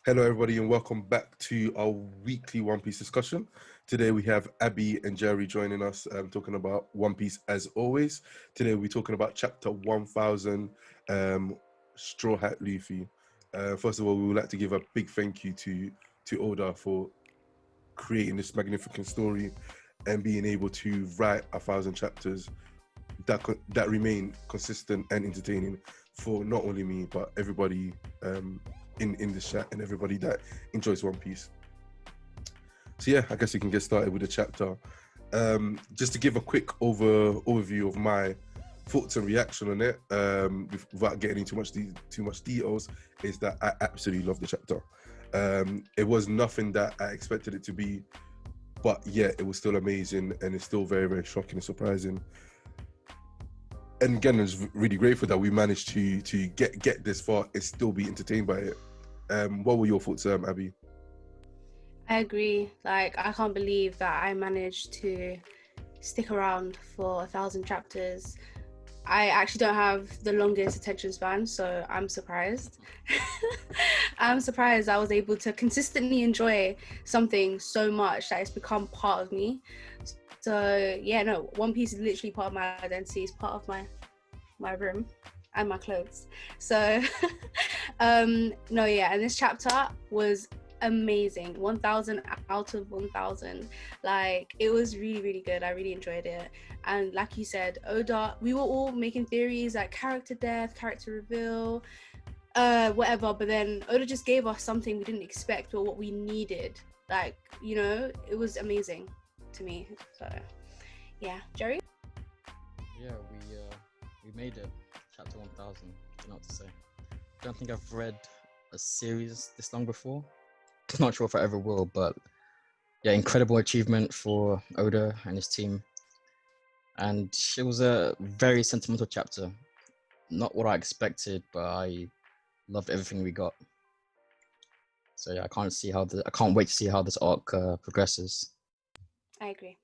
Hello, everybody, and welcome back to our weekly One Piece discussion. Today we have Abby and Jerry joining us, talking about One Piece as always. Today we're talking about chapter 1000, Straw Hat Luffy. First of all, we would like to give a big thank you to Oda for creating this magnificent story and being able to write 1,000 chapters that remain consistent and entertaining for not only me but everybody in the chat and everybody that enjoys One Piece. So yeah, I guess we can get started with the chapter. Just to give a quick overview of my thoughts and reaction on it, without getting into too much details, is that I absolutely love the chapter. It was nothing that I expected it to be, but yeah, it was still amazing, and it's still very, very shocking and surprising. And again, I was really grateful that we managed to get this far and still be entertained by it. What were your thoughts, Abby? I agree. Like, I can't believe that I managed to stick around for 1,000 chapters. I actually don't have the longest attention span, so I'm surprised. I'm surprised I was able to consistently enjoy something so much that it's become part of me. So yeah, no, One Piece is literally part of my identity. It's part of my room and my clothes. So no, yeah, and this chapter was amazing. 1,000 out of 1,000. Like, it was really, really good. I really enjoyed it. And like you said, Oda, we were all making theories like character death, character reveal, whatever, but then Oda just gave us something we didn't expect or what we needed. Like, you know, it was amazing to me. So yeah, Jerry? Yeah, we made it. Chapter 1000. I don't know what to say. I don't think I've read a series this long before. Not sure if I ever will, but yeah, incredible achievement for Oda and his team. And it was a very sentimental chapter. Not what I expected, but I loved everything we got. So yeah, I can't wait to see how this arc progresses. I agree.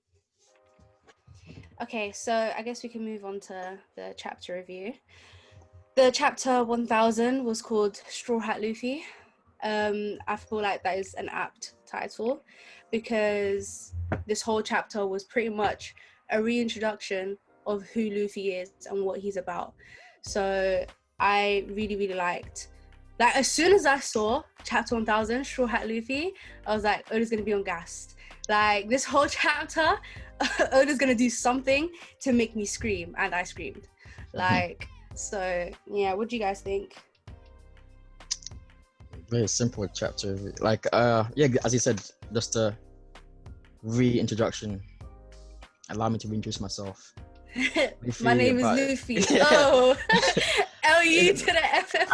Okay, so I guess we can move on to the chapter review. The chapter 1000 was called Straw Hat Luffy. I feel like that is an apt title because this whole chapter was pretty much a reintroduction of who Luffy is and what he's about. So I really, really liked, like, as soon as I saw chapter 1000, Straw Hat Luffy, I was like, Oda's gonna be on gas. Like, this whole chapter, Oda's gonna do something to make me scream, and I screamed. Like, so yeah, what do you guys think? Very simple chapter. Like, yeah, as you said, just a reintroduction. Allow me to reintroduce myself. My name is Luffy. Yeah. Oh, L-U to the FF.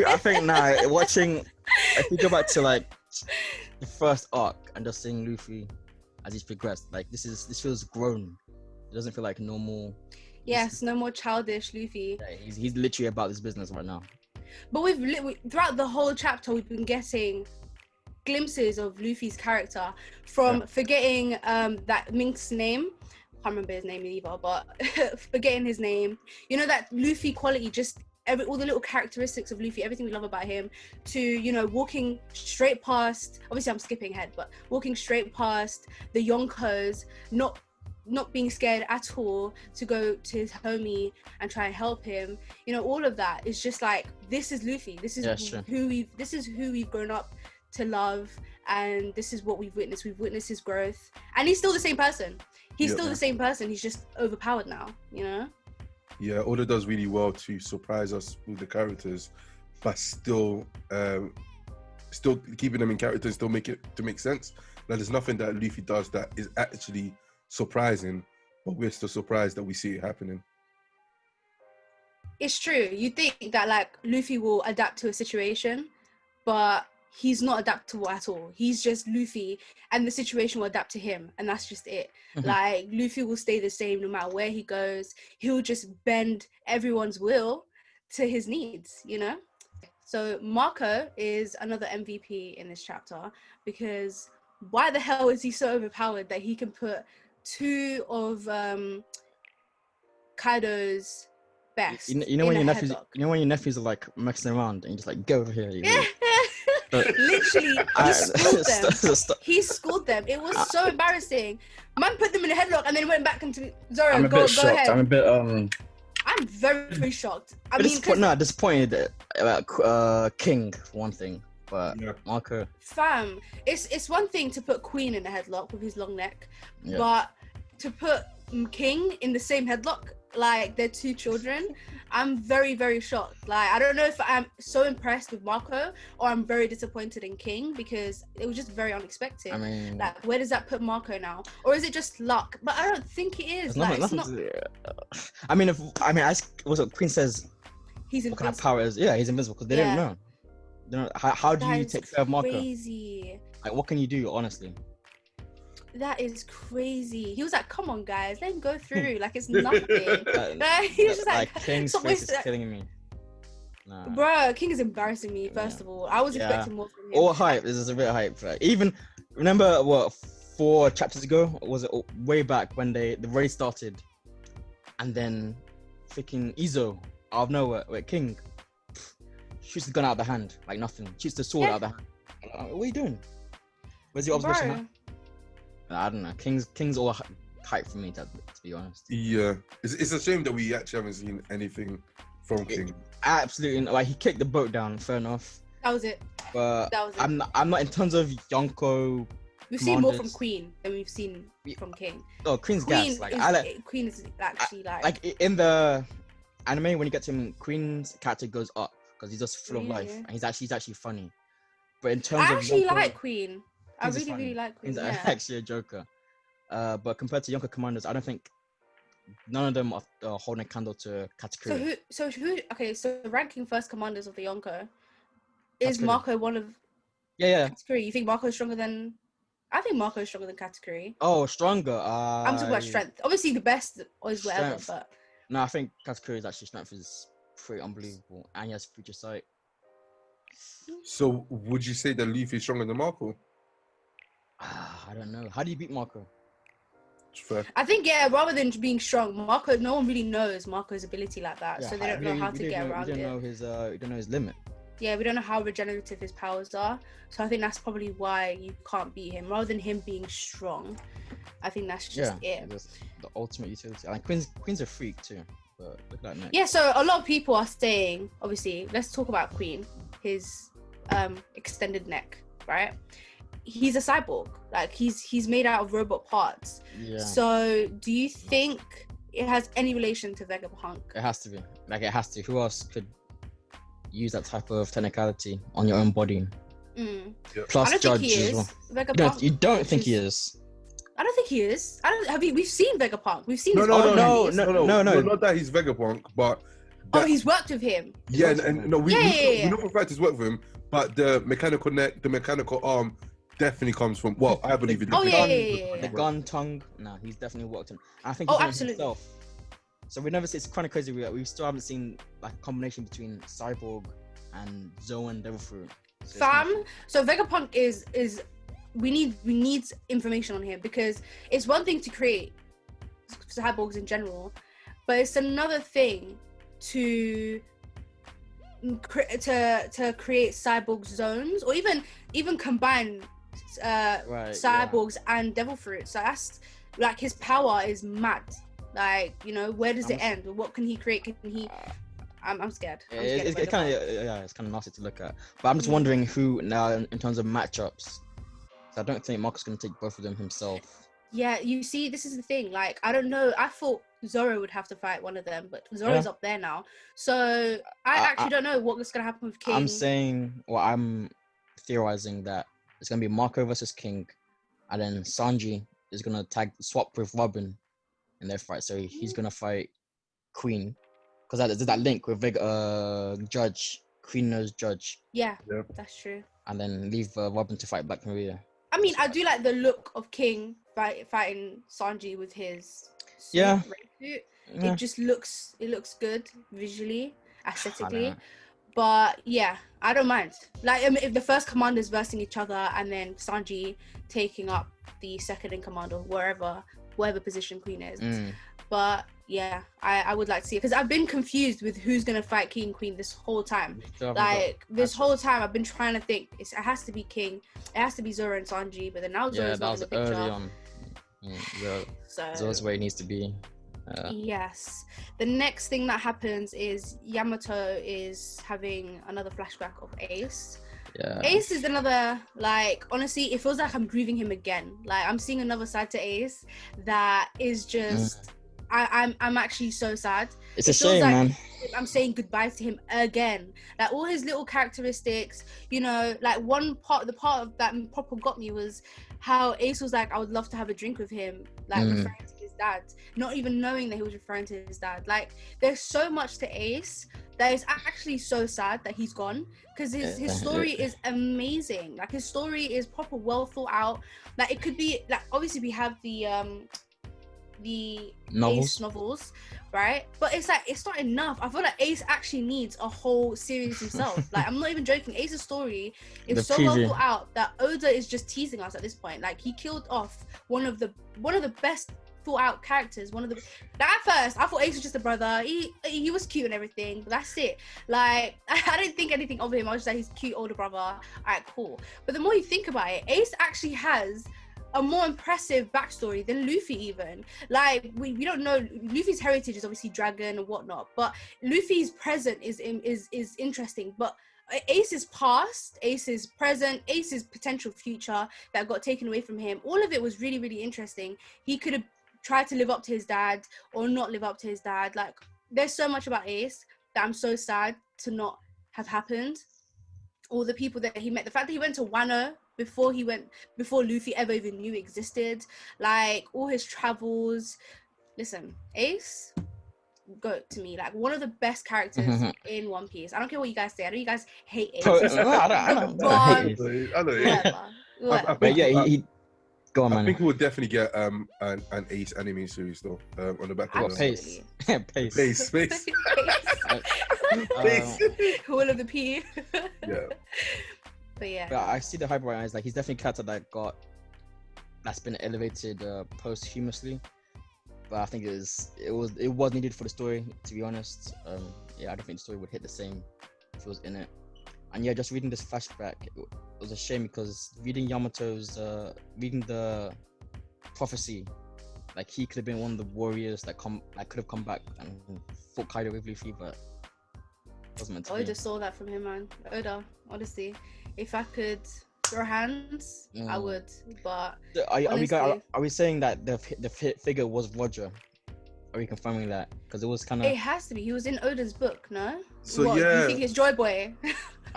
I think now, watching, if you go back to like the first arc and just seeing Luffy as he's progressed, like this feels grown. It doesn't feel like normal. Yes, no more childish Luffy. Yeah, he's literally about this business right now. But we throughout the whole chapter, we've been getting glimpses of Luffy's character, from forgetting that Mink's name. Can't remember his name either, but forgetting his name. You know, that Luffy quality, just all the little characteristics of Luffy, everything we love about him, to, you know, walking straight past, obviously I'm skipping ahead, but walking straight past the Yonkos, not being scared at all to go to his homie and try and help him. You know, all of that is just like, this is Luffy. This is who we've grown up to love, and this is what we've witnessed. We've witnessed his growth, and he's still the same person. He's still the same person. He's just overpowered now, you know? Yeah, Oda does really well to surprise us with the characters, but still keeping them in character and still make it to make sense. Now, there's nothing that Luffy does that is actually surprising, but we're still surprised that we see it happening. It's true. You think that, like, Luffy will adapt to a situation, but he's not adaptable at all. He's just Luffy, and the situation will adapt to him, and that's just it. Like, Luffy will stay the same no matter where he goes. He'll just bend everyone's will to his needs, you know? So Marco is another MVP in this chapter, because why the hell is he so overpowered that he can put two of Kaido's best. You know when in your a nephews, headlock. you know when your nephews are like messing around and you just like go over here. Literally, he schooled them. Stop. He schooled them. It was so embarrassing. Man put them in a headlock and then went back into Zoro. I'm a Go bit shocked. ahead. I'm a bit I'm very shocked. I mean, disappointed about King for one thing, but Marco. Fam, it's one thing to put Queen in a headlock with his long neck, Yeah. but to put King in the same headlock, like they're two children, I'm very shocked. Like, I don't know if I'm so impressed with Marco or I'm very disappointed in King because it was just very unexpected. I mean, like, where does that put Marco now? Or is it just luck? But I don't think it is. Like, it's not. I mean, Queen says He's what kind of invincible. power is? Yeah, he's invisible because they don't know. They don't. How do That you is take care of Marco? Crazy. Like, what can you do, honestly? That is crazy. He was like, "Come on, guys, let him go through. Like it's nothing." He was just like King's "Stop face is wasting-" killing me. Nah. Bruh, King is embarrassing me. First of all, I was expecting more from him. All hype. This is a bit hype. Right? Even remember what 4 chapters ago was it? Way back when the race started, and then freaking Izo out of nowhere, where King shoots the gun out of the hand like nothing. Shoots the sword out of the hand. What are you doing? Where's your observation? Now? I don't know. King's all hype for me, to be honest. Yeah, it's a shame that we actually haven't seen anything from King. Absolutely, like he kicked the boat down. Fair enough. That was it. But that was it. I'm not in terms of Yonko. We've seen more from Queen than we've seen from King. Oh, Queen's gas. Like Queen is actually like in the anime when you get to him, Queen's character goes up because he's just full of life and he's actually funny. But in terms I actually of Yonko, like Queen. I really like Queen. He's actually a joker. But compared to Yonko commanders, I don't think none of them are holding a candle to Katakuri. So who? Okay, so ranking first commanders of the Yonko, is Marco one of? Yeah. Katakuri. You think Marco's stronger than? I think Marco's stronger than Katakuri. Oh, stronger. I'm talking about strength. Obviously, the best is whatever, but. No, I think Katakuri's actually strength is pretty unbelievable, and he has future sight. So, would you say that Luffy is stronger than Marco? I don't know. How do you beat Marco? Fair. I think rather than being strong, Marco. No one really knows Marco's ability like that, so they don't know how to get around it. We don't know his limit. Yeah, we don't know how regenerative his powers are, so I think that's probably why you can't beat him. Rather than him being strong, I think that's just it. The ultimate utility. Like Queen's a freak too, but look at that neck. Yeah, so a lot of people are saying, obviously, let's talk about Queen. His extended neck, right? He's a cyborg. Like he's made out of robot parts. Yeah. So do you think it has any relation to Vegapunk? It has to be. Like it has to. Who else could use that type of technicality on your own body? Plus I don't Judge think he as is. well. Vegapunk, you don't think he is? I don't think he is. We've seen Vegapunk. We've seen his No, no. Not that he's Vegapunk, but he's worked with him. We know for a fact he's worked with him, but the mechanical neck, the mechanical arm definitely comes from. Well, I believe it. The gun tongue. No, he's definitely worked him. I think he's absolutely. Himself. So we never see. It's kind of crazy. We still haven't seen like a combination between Cyborg and Zoan Devil Fruit. So Vegapunk is we need information on him, because it's one thing to create cyborgs in general, but it's another thing to create cyborg zones, or even combine cyborgs and devil fruit. So that's like, his power is mad. Like, where does it end? What can he create? Can he? I'm scared. It's kind of nasty to look at. But I'm just wondering who now in terms of matchups. So I don't think Marco's going to take both of them himself. Yeah, you see, this is the thing. Like, I don't know. I thought Zoro would have to fight one of them, but Zoro's up there now. So I actually don't know what's going to happen with King. I'm theorizing that it's going to be Marco versus King, and then Sanji is going to swap with Robin in their fight. So he's going to fight Queen, because there's that link with Judge. Queen knows Judge. Yeah, that's true. And then leave Robin to fight Black Maria. I mean, I do like the look of King fighting Sanji with his suit. Yeah. It just looks good visually, aesthetically. But yeah, I don't mind. Like, if the first commanders versing each other and then Sanji taking up the second in command or wherever position Queen is. But Yeah, I would like to see it because I've been confused with who's gonna fight King and Queen this whole time. Like this whole time, I've been trying to think. It has to be King. It has to be Zoro and Sanji, but then now Zoro's not in the picture. Early on. Zoro's where he needs to be. Yes. The next thing that happens is Yamato is having another flashback of Ace. Yeah. Ace is another, like, honestly, it feels like I'm grieving him again. Like, I'm seeing another side to Ace that is just, I'm actually so sad. It's a shame, like, man. I'm saying goodbye to him again. Like, all his little characteristics, you know, like, the part of that proper got me was how Ace was like, I would love to have a drink with him, like, referring to his dad, not even knowing that he was referring to his dad. Like, there's so much to Ace that is actually so sad that he's gone, because his story is amazing. Like, his story is proper well thought out. Like, it could be, like, obviously we have the Ace novels, right? But it's like, it's not enough. I feel like Ace actually needs a whole series himself. Like, I'm not even joking. Ace's story is so well thought out that Oda is just teasing us at this point. Like, he killed off one of the best thought out characters. At first I thought Ace was just a brother. He was cute and everything, but that's it. Like, I didn't think anything of him. I was just like, he's a cute older brother. All right, cool. But the more you think about it, Ace actually has a more impressive backstory than Luffy even. Like, we don't know. Luffy's heritage is obviously dragon and whatnot, but Luffy's present is interesting. But Ace's past, Ace's present, Ace's potential future that got taken away from him, all of it was really, really interesting. He could have tried to live up to his dad or not live up to his dad. Like, there's so much about Ace that I'm so sad to not have happened. All the people that he met, the fact that he went to Wano before Luffy ever even knew existed, like, all his travels. Listen, Ace, go to me, like, one of the best characters in One Piece. I don't care what you guys say. I know you guys hate Ace. I don't hate Ace. Whatever. But yeah, he go on, man. I think we'll definitely get an Ace anime series though, on the back of Pace. Pace. All of the P. Yeah. But yeah. But I see the hype right now. It's like, he's definitely a character that's been elevated posthumously. But I think it was needed for the story, to be honest. I don't think the story would hit the same if it was in it. And yeah, just reading this flashback, it was a shame, because reading Yamato's reading the prophecy, like, he could have been one of the warriors that could have come back and fought Kaido with Luffy, but it wasn't meant to be. Oda saw that from him, man. Oda, honestly, if I could throw hands, I would. But are we saying that the figure was Roger? Are we confirming that? Because it was kind of. It has to be. He was in Oda's book, no? So yeah. You think it's Joy Boy?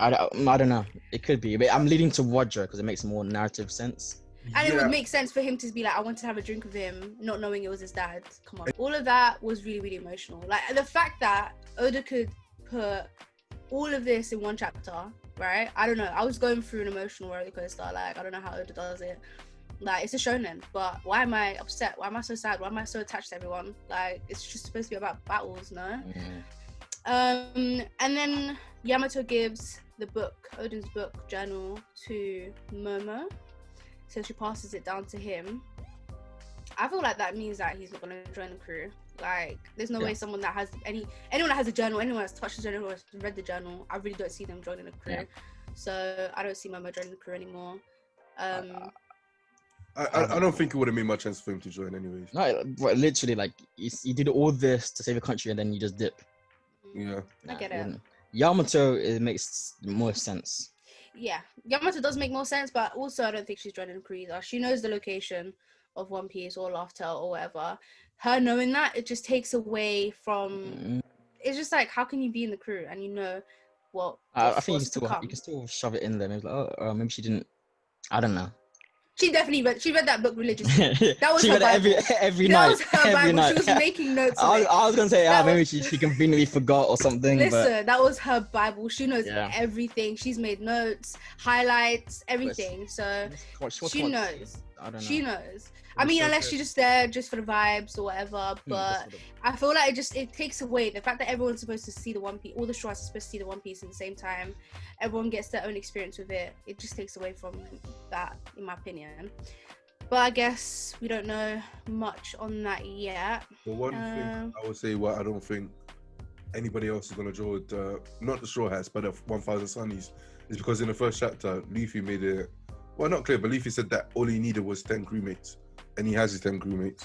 I don't know. It could be, but I'm leading to Roger because it makes more narrative sense. And it would make sense for him to be like, I wanted to have a drink with him, not knowing it was his dad. Come on. All of that was really, really emotional. Like, the fact that Oda could put all of this in one chapter, right? I don't know. I was going through an emotional roller coaster. Like, I don't know how Oda does it. Like, it's a shonen, but why am I upset? Why am I so sad? Why am I so attached to everyone? Like, it's just supposed to be about battles, no? And then Yamato gives the book, Oden's book journal, to Momo. So she passes it down to him. I feel like that means that he's not going to join the crew. Like, there's no way someone that has anyone that has a journal, anyone that's touched the journal or has read the journal, I really don't see them joining the crew. So I don't see Momo joining the crew anymore. I don't think it would have made much sense for him to join anyways. No, literally, like, you did all this to save the country and then you just dip. Yeah. I get it. Yamato, it makes more sense. Yeah, Yamato does make more sense, but also I don't think she's joining the crew either. She knows the location of One Piece or Laugh Tale or whatever. Her knowing that, it just takes away from... It's just like, how can you be in the crew and you know what? I think you can still shove it in there. Maybe like, maybe she didn't. I don't know. She definitely read that book religiously. That was she her read Bible. every that night. Was her every Bible. night. She was making notes. I was gonna say, maybe she conveniently forgot or something. Listen, that was her Bible. She knows everything. She's made notes, highlights, everything. So she knows. I don't know. She knows. I mean, unless she's just there just for the vibes or whatever. But I feel like it takes away the fact that everyone's supposed to see the One Piece. All the Strawhats are supposed to see the One Piece at the same time. Everyone gets their own experience with it. It just takes away from that, in my opinion. But I guess we don't know much on that yet. The one thing I would say, what I don't think anybody else is gonna draw not the Straw Hats, but the 1,000 Sunnies, is because in the first chapter, Luffy made it not clear, but Luffy said that all he needed was 10 crewmates, and he has his 10 crewmates.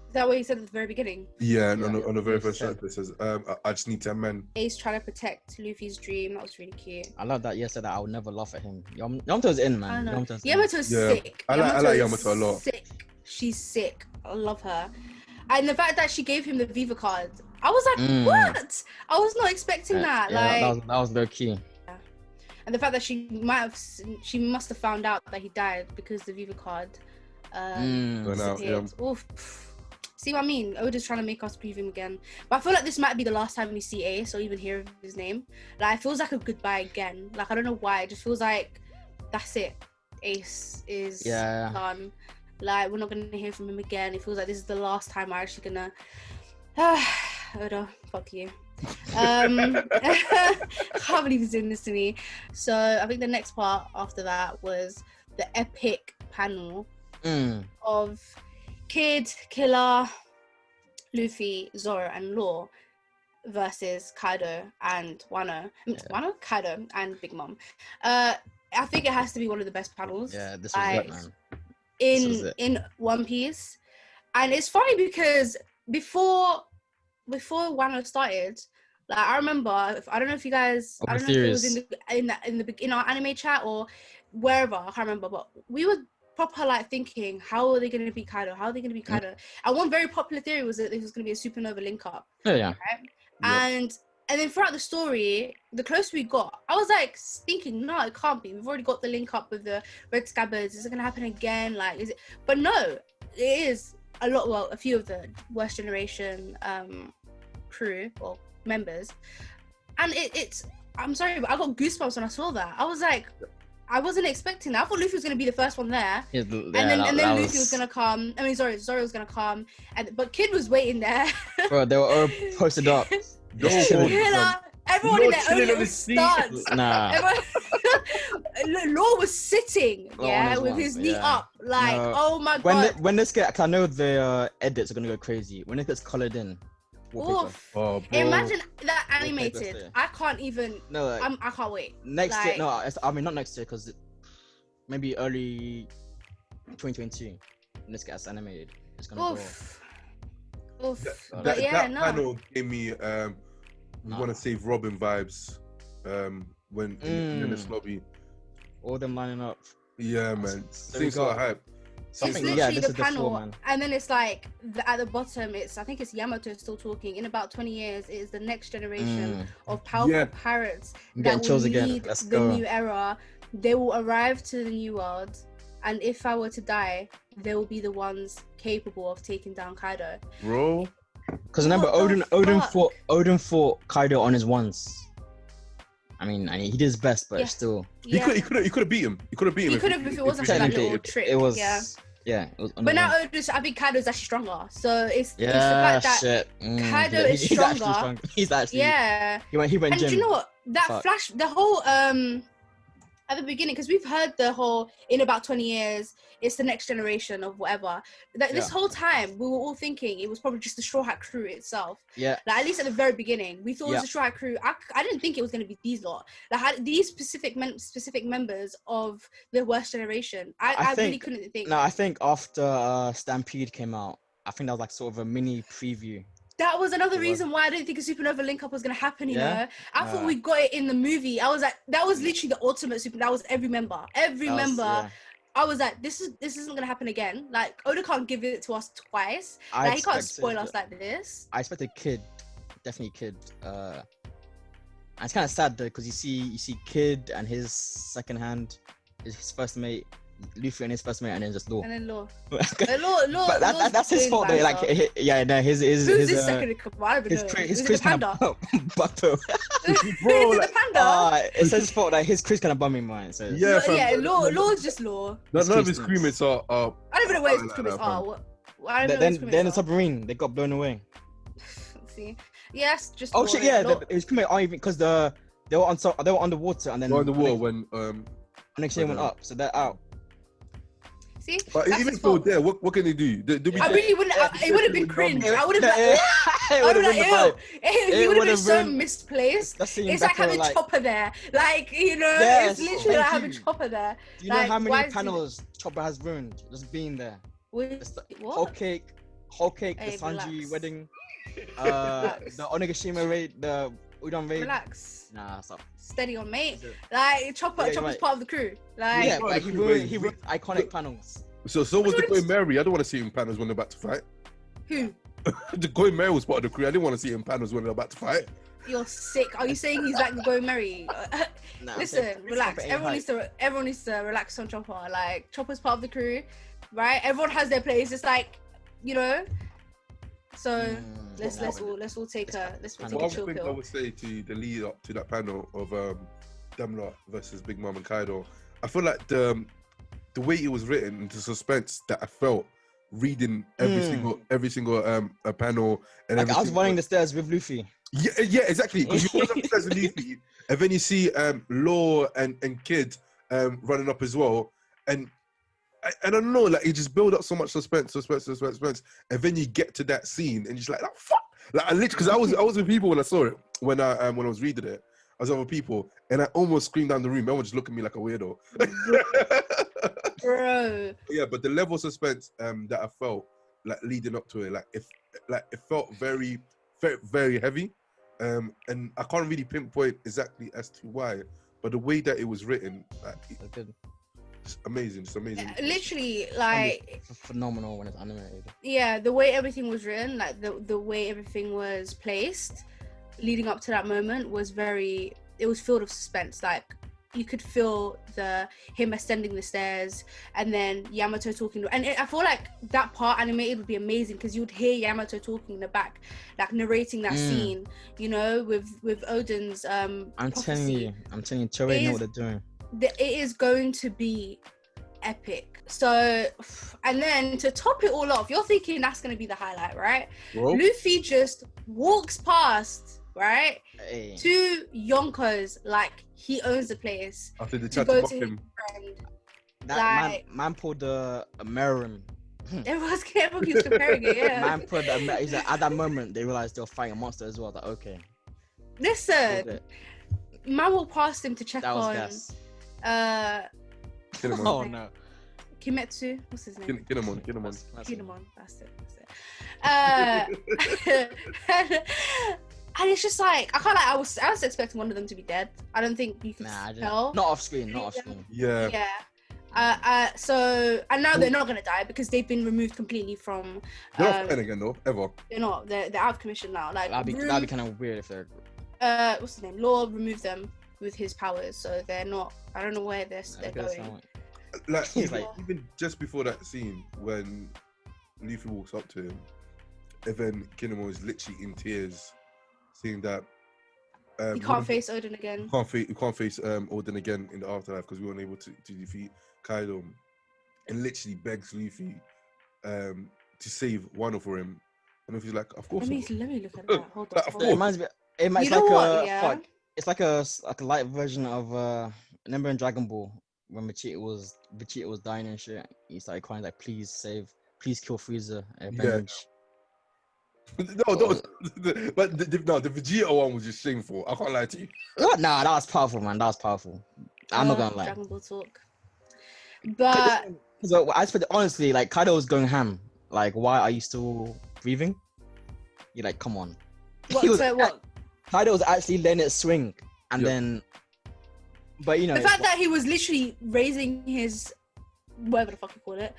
Is that what he said at the very beginning? Yeah, and on the very first chapter, it says, I just need 10 men. Ace trying to protect Luffy's dream. That was really cute. I love that. Said that I would never laugh at him. Yamato's in, man. Yamato's sick. I like Yamato a lot. Sick. She's sick. I love her. And the fact that she gave him the Viva card, I was like, what? I was not expecting that. Yeah, like that was low key. Yeah. And the fact that she must have found out that he died because the Viva card disappeared. Oof. See what I mean? Oda's trying to make us believe him again. But I feel like this might be the last time we see Ace or even hear his name. Like, it feels like a goodbye again. Like, I don't know why. It just feels like that's it. Ace is done. Like, we're not going to hear from him again. It feels like this is the last time we're actually going to... Oda, fuck you. I can't believe he's doing this to me. So, I think the next part after that was the epic panel of... Kid, Killer, Luffy, Zoro, and Law versus Kaido and Wano. Kaido, and Big Mum. I think it has to be one of the best panels. Yeah, this was it, man. In One Piece. And it's funny because before Wano started, like I remember, I don't know if you guys, I don't know if it was in our anime chat or wherever, I can't remember, but we were proper like thinking, how are they going to be Kaido? And one very popular theory was that this was going to be a supernova link up. Right? And then throughout the story, the closer we got, I was like thinking, no, it can't be. We've already got the link up with the red scabbards. Is it going to happen again? Like, is it? But no, it is a few of the Worst Generation crew or members, and it's. I'm sorry, but I got goosebumps when I saw that. I was like, I wasn't expecting that. I thought Luffy was going to be the first one there. And then Luffy was going to come. I mean, Zoro was going to come. But Kid was waiting there. Bro, they were all posted up. Everyone in their own little stance. Nah. Law was sitting, with his knee up. Like, oh my God. When this gets, I know the edits are going to go crazy. When it gets colored in. Imagine that animated. I can't even. No, like, I can't wait. Next year, no, I mean not next year, because maybe early 2022 when this gets animated. It's gonna go. That panel gave me we want to save Robin vibes. When in this lobby, all them lining up. Yeah, man. Seems so hype. It's literally the panel, and then it's like at the bottom. I think it's Yamato still talking. In about 20 years, it is the next generation of powerful pirates that will lead the new era. They will arrive to the new world, and if I were to die, they will be the ones capable of taking down Kaido. Bro, because remember, Oden fought Kaido on his ones. I mean, he did his best, but still, he could have beat him. He could have beat him. He could have if it wasn't for that little trick. It was. Yeah, it was. But now I think Kaido's actually stronger. So it's the fact that Kaido is stronger. He's actually. Yeah. He went. And gym. Do you know what? That flash, the whole at the beginning, because we've heard the whole in about 20 years, it's the next generation of whatever. This whole time, we were all thinking it was probably just the Straw Hat crew itself. Yeah. Like, at least at the very beginning, we thought it was the Straw Hat crew. I didn't think it was going to be these lot. Like, these specific members of the Worst Generation. I really couldn't think. No, I think after Stampede came out, I think that was like sort of a mini preview. That was another reason why I didn't think a supernova link up was gonna happen. You know, I thought we got it in the movie. I was like, that was literally the ultimate super. That was every member. I was like, this isn't gonna happen again. Like, Oda can't give it to us twice. Like, he can't spoil us like this. I expected definitely Kid. And it's kind of sad though, because you see Kid and his second hand, his first mate. Luffy and his first mate, and then just Law. And then Law. Law. But that's his fault though. Like, his second in command. His Chris kind of bro. The panda. It's his fault. Like, his Chris kind of bumming mine. So Law's just Law. None of his crewmates are. I don't even know where his crewmates are. Then the submarine, they got blown away. See, yes, just. Oh shit! Yeah, his crewmates aren't even, because they were underwater, and then they were underwater when next year went up, so they're out. See, But that's even his if they were fault. there, what can they do? I really wouldn't. It would have been cringe. I would have like, it I would would have have like, been the vibe. ew. He would have been so ruined misplaced. the scene It's like better, having Chopper there. Like, you know, Yes, it's literally like thank having you. Chopper there. Do you know Like, how why many is he- panels Chopper has ruined just being there? It's like What? Whole cake, Hey, the Sanji relax. wedding, Relax. the Onigashima raid, the Udon raid. Relax. Nah, stop. Steady on, mate. Is it- Like, Chopper's right. part of the crew. Like, Yeah, no, but the he crew, ruined wait. iconic panels. So was the Which Going ones? Mary. I don't want to see him in panels when they're about to fight. who? The Going Mary was part of the crew. I didn't want to see him in panels when they're about to fight. You're sick. Are you saying he's like the Going Merry? Nah, I'm Listen, saying relax. Chopper ain't Everyone needs to relax on Chopper. Like, Chopper's part of the crew, right? Everyone has their place. It's like, you know. So let's all take a One chill thing I pill. would say to the lead up to that panel of them lot versus Big Mum and Kaido, I feel like the way it was written, the suspense that I felt reading every single panel and Like, I was everything. running the stairs with Luffy. Yeah, exactly. Because you run upstairs with Luffy, and then you see Law and Kid running up as well, and I don't know, like it just build up so much suspense, and then you get to that scene, and you're just like, oh, fuck, like I literally, because I was with people when I saw it, when I was reading it, I was with other people, and I almost screamed down the room. Everyone just looked at me like a weirdo. Bro. Yeah, but the level of suspense that I felt like leading up to it, like it felt very, very, very heavy, and I can't really pinpoint exactly as to why, but the way that it was written, like, it's amazing. It's amazing. Literally, like, Phenomenal when it's animated. yeah, the way everything was written, like the way everything was placed, leading up to that moment was it was filled with suspense. Like, you could feel him ascending the stairs, and then Yamato talking, and I feel like that part animated would be amazing because you would hear Yamato talking in the back, like narrating that scene, you know, with Oden's I'm prophecy. telling you, Toei know what they're doing. It is going to be epic. So, and then to top it all off, you're thinking that's going to be the highlight, right? Bro, Luffy just walks past, right? Hey. Two Yonkos, like he owns the place. after the To chat go to to his him. friend. That Like- man pulled a mirror. Everyone keeps comparing it, yeah. Man pulled a mirror. He's like, at that moment, they realized they were fighting a monster as well. Like, okay, Listen, man walked past him to check that was on gas. Kinemon. Oh no. Kimetsu. What's his name? Kinemon. Kinemon. That's it. And it's just like I can't. Like, I was expecting one of them to be dead. I don't think you could Nah, I didn't. tell. Not off screen. Not off screen. Yeah. Yeah. So and now they're not gonna die because they've been removed completely from. They're not fighting again though, ever. They're not. They're out of commission now. Like That'd be kind of weird if they're. what's his name? Law removed them with his powers, so they're not. I don't know where they're going. Like, He's like- even just before that scene when Luffy walks up to him, and then Kinemon is literally in tears, seeing that You can't face Oden again. you can't face Oden again in the afterlife because we weren't able to defeat Kaido, and literally begs Luffy to save Wano for him, and Luffy's like, of course. Let me look at that. Hold on. Of Hold course. It on. reminds me. It's You know like what, a yeah? fuck. It's like a light version of remember in Dragon Ball when Vegeta was dying and shit. He started crying like, please kill Frieza. Avenge. No, but the Vegeta one was just shameful. I can't lie to you. What? Nah, that was powerful, man. That was powerful. I'm not gonna lie. Dragon Ball talk. But So I expect honestly, like Kaido was going ham. Like, why are you still breathing? You're like, come on. what? Kaido was actually letting it swing, and Yeah. then, but you know, The fact that he was literally raising his whatever the fuck you call it,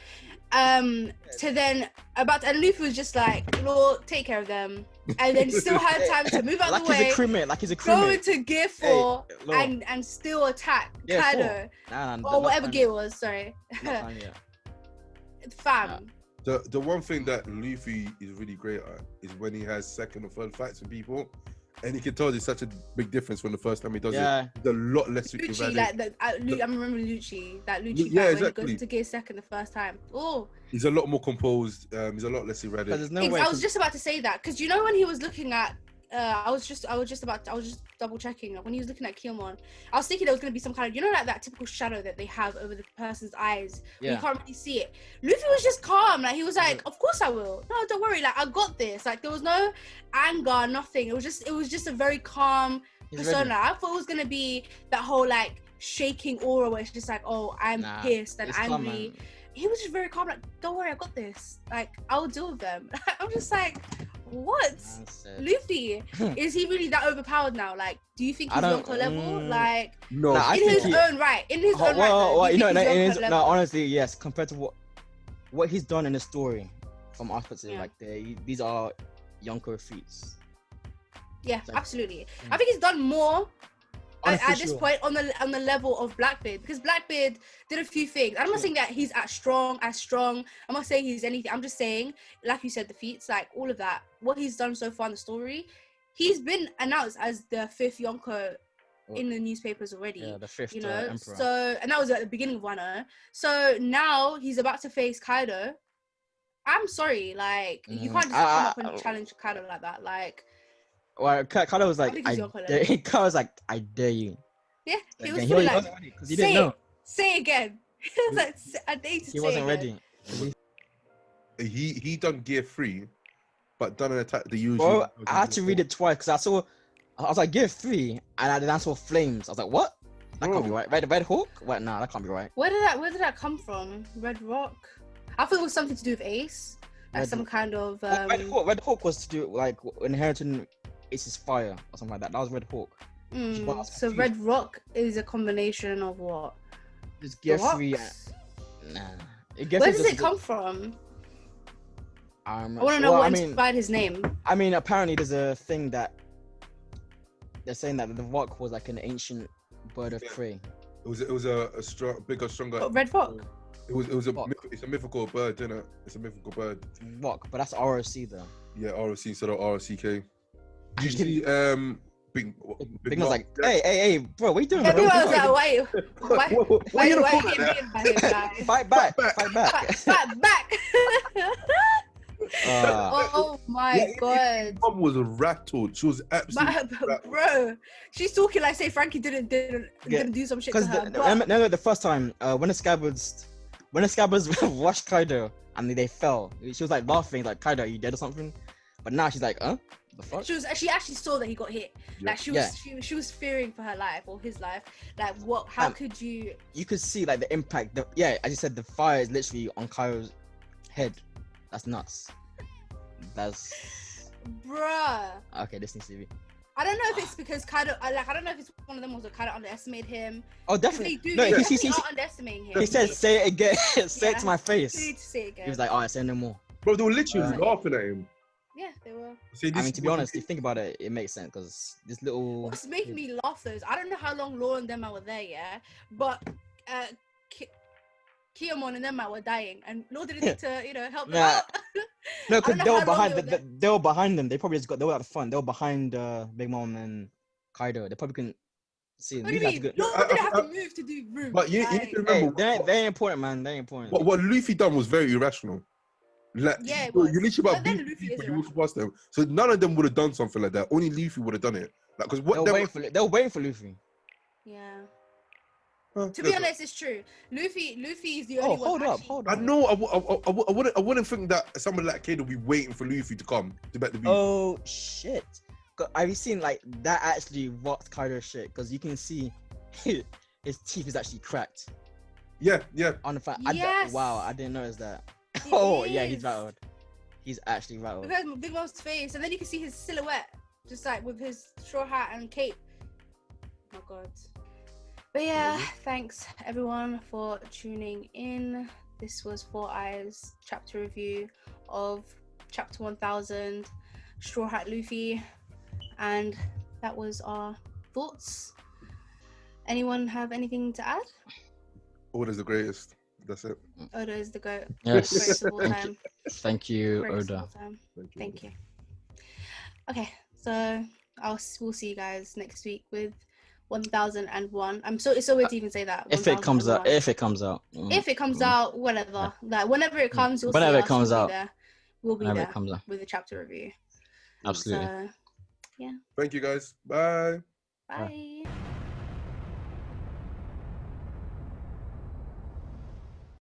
to then and Luffy was just like, Lord, take care of them, and then still had time to move out like the way, he's a crewmate, like he's a go crewmate. into gear 4 Lord. and still attack Yeah, Kaido Nah, or whatever gear it was. Sorry, Not time yet. fam. The one thing that Luffy is really great at is when he has second or third fights with people, and he can tell there's such a big difference from the first time he does Yeah. it. There's a lot less Lucci, like I remember Lucci, that Lucci Yeah, fight when exactly. he goes into gear second the first time. Oh, He's a lot more composed. He's a lot less erratic. Because there's no way. I was just about to say that because you know when he was looking at I was just double checking. Like, when he was looking at Kiyomon, I was thinking there was gonna be some kind of, like that typical shadow that they have over the person's eyes. Yeah. You can't really see it. Luffy was just calm. Like, he was like, "Of course I will. No, don't worry. Like, I got this." Like, there was no anger, nothing. It was just a very calm persona. I thought it was gonna be that whole like shaking aura where it's just like, "Oh, I'm pissed and angry." Calm, he was just very calm. Like, "Don't worry, I got this. Like, I'll deal with them." I'm just like, what? Luffy, is he really that overpowered now? Like, do you think he's Yonko level? Like, no, in his own right. Honestly, yes. Compared to what he's done in the story, from our perspective, like these are Yonko feats. Yeah, like, absolutely. I think he's done more at this point on the level of Blackbeard, because Blackbeard did a few things. I'm not saying that he's as strong. I'm not saying he's anything. I'm just saying, like you said, the feats, like all of that, what he's done so far in the story, he's been announced as the 5th Yonko in the newspapers already. Yeah, the 5th Emperor. So, and that was at the beginning of Wano. So now he's about to face Kaido. I'm sorry, like you can't just come up and challenge Kaido like that, like. Well, Kaido was like, I dare you. Yeah, he was fully like, because he didn't know. Say again. He was like, I dare you to say again. He wasn't ready. He done gear 3, but done an attack the usual. Bro, I had to read it twice because I was like, gear 3, and then I saw flames. I was like, what? That can't be right. Red Hawk? What? Nah, that can't be right. Where did that come from? Red Rock? I thought it was something to do with Ace. Like some kind of Red Hawk was to do like inheriting Ace's fire or something like that. That was Red Hawk. So Red Rock is a combination of what? It's gear 3. Nah. Where does it come from? I want to know what inspired his name. I mean, apparently there's a thing that they're saying that the rock was like an ancient bird of prey. It was a bigger, stronger. Red Rock. It's a mythical bird, isn't it? It's a mythical bird. Rock, but that's ROC though. Yeah, ROC instead of ROCK. Did you see Big Mum's like, hey, bro, what are you doing? Everyone was like, why are you being by him, guys? Fight back. Oh my god. Mum was rattled. She was absolutely rattled. Bro, she's talking like say Frankie didn't do some shit to her. No, the first time when the Scabbards rushed Kaido and they fell, she was like laughing, like, Kaido, are you dead or something? But now she's like, huh? The fuck? She actually saw that he got hit. Yeah. Like she was fearing for her life or his life. Like, what? How could you? You could see like the impact. As you said, the fire is literally on Kaido's head. That's nuts. That's. Bruh. Okay, this needs to be. I don't know if it's because Kaido, I don't know if it's one of them was that Kaido underestimated him. Oh, definitely. He not underestimating him. He said, "Say it again. Say it to my face." You need to say it again. He was like, "Alright, say no more." Bro, they were literally laughing at him. Yeah, they were. I mean, to be honest, if you think about it, it makes sense because this little. What's making me laugh though is I don't know how long Law and them were there, yeah, but Kiyomon and them were dying, and Law didn't need to, help them out. No, because they were behind them. They probably just they were at the front. They were behind Big Mom and Kaido. They probably couldn't see. What do you mean? Law didn't have to move to do room. But you need to remember, they're important, man. They're important. What Luffy done was very irrational. Like, yeah, you literally about beating people, you walk past them. So none of them would have done something like that. Only Luffy would have done it. Like, because what they were waiting for Luffy. Yeah. To be honest, it's true. Luffy is the only one. Hold up. I know. I wouldn't think that someone like Kaido would be waiting for Luffy to come to bet the beef. Oh shit! Have you seen like that actually rocked Kaido's shit? Because you can see his teeth is actually cracked. Yeah. On the fact, yes. Wow, I didn't notice that. Yeah, he's rattled. He's actually rattled. Because Big Mom's face, and then you can see his silhouette, just like with his straw hat and cape. Oh my god. But yeah, thanks everyone for tuning in. This was Four Eyes chapter review of chapter 1000, Strawhat Luffy, and that was our thoughts. Anyone have anything to add? Oda's the greatest. That's it. Oda is the GOAT. Yes. Greatest of all time. Thank you, Oda. Thank you. Okay, so we'll see you guys next week with 1001. It's so weird to even say that. If it comes out. If it comes out, whenever. Like whenever it comes, whenever it comes out. We'll be there with the chapter review. Absolutely. So, Yeah. Thank you, guys. Bye. Bye. Bye.